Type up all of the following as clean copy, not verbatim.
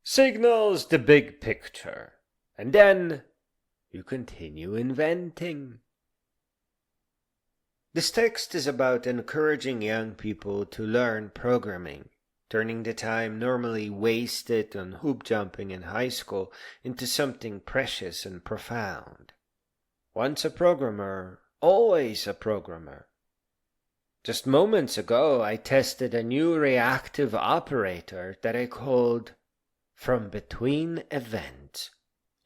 signals the big picture, and then you continue inventing. This text is about encouraging young people to learn programming, turning the time normally wasted on hoop jumping in high school into something precious and profound. Once a programmer, always a programmer. Just moments ago, I tested a new reactive operator that I called fromBetweenEvents.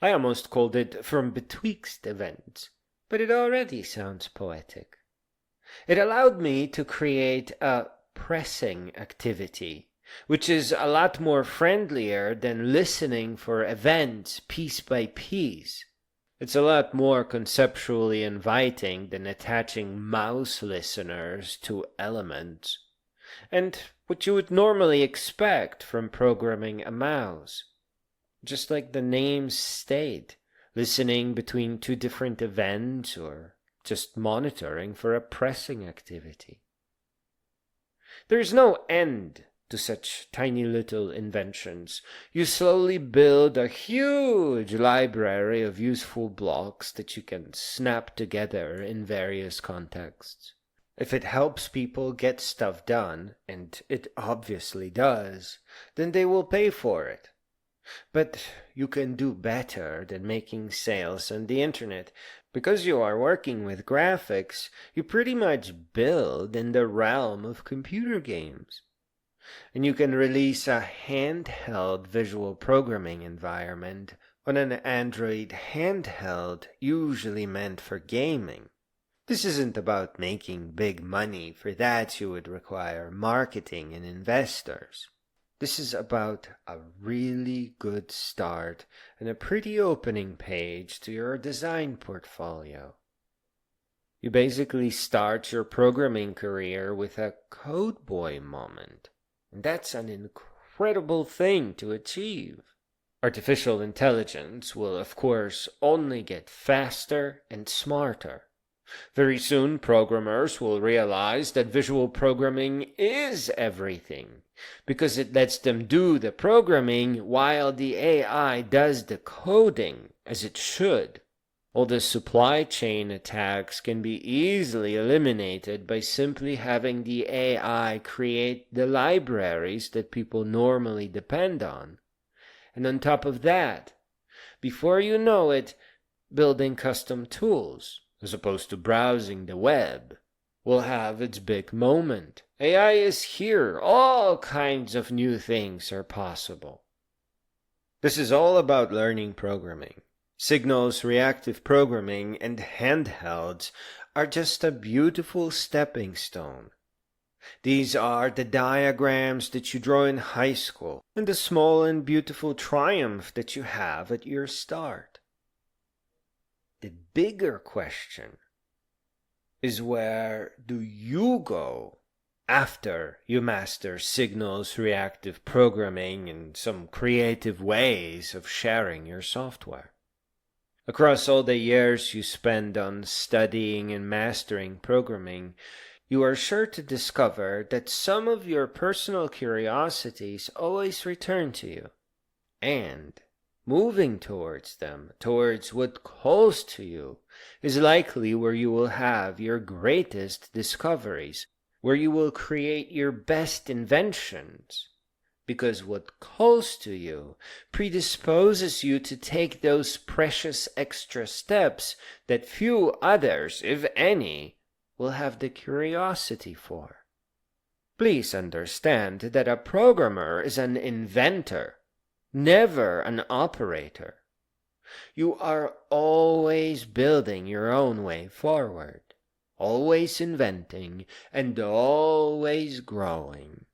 I almost called it fromBetwixt but it already sounds poetic. It allowed me to create a pressingActivity, which is a lot more friendlier than listening for events piece by piece. It's a lot more conceptually inviting than attaching mouse listeners to elements, and what you would normally expect from programming a mouse. Just like the name state, listening between two different events or just monitoring for a pressingActivity. There's no end to such tiny little inventions. You slowly build a huge library of useful blocks that you can snap together in various contexts. If it helps people get stuff done, and it obviously does, then they will pay for it. But you can do better than making sales on the internet. Because you are working with graphics, you pretty much build in the realm of computer games. And you can release a handheld visual programming environment on an Android handheld usually meant for gaming. This isn't about making big money. For that you would require marketing and investors. This is about a really good start and a pretty opening page to your design portfolio. You basically start your programming career with a code boy moment. And that's an incredible thing to achieve. Artificial intelligence will, of course, only get faster and smarter. Very soon, programmers will realize that visual programming is everything, because it lets them do the programming while the AI does the coding, as it should. All the supply chain attacks can be easily eliminated by simply having the AI create the libraries that people normally depend on. And on top of that, before you know it, building custom tools, as opposed to browsing the web, will have its big moment. AI is here. All kinds of new things are possible. This is all about learning programming. Signals, reactive programming, and handhelds are just a beautiful stepping stone. These are the diagrams that you draw in high school, and the small and beautiful triumph that you have at your start. The bigger question is, where do you go after you master signals, reactive programming, and some creative ways of sharing your software? Across all the years you spend on studying and mastering programming, you are sure to discover that some of your personal curiosities always return to you. And moving towards them, towards what calls to you, is likely where you will have your greatest discoveries, where you will create your best inventions. Because what calls to you predisposes you to take those precious extra steps that few others, if any, will have the curiosity for. Please understand that a programmer is an inventor, never an operator. You are always building your own way forward, always inventing, and always growing.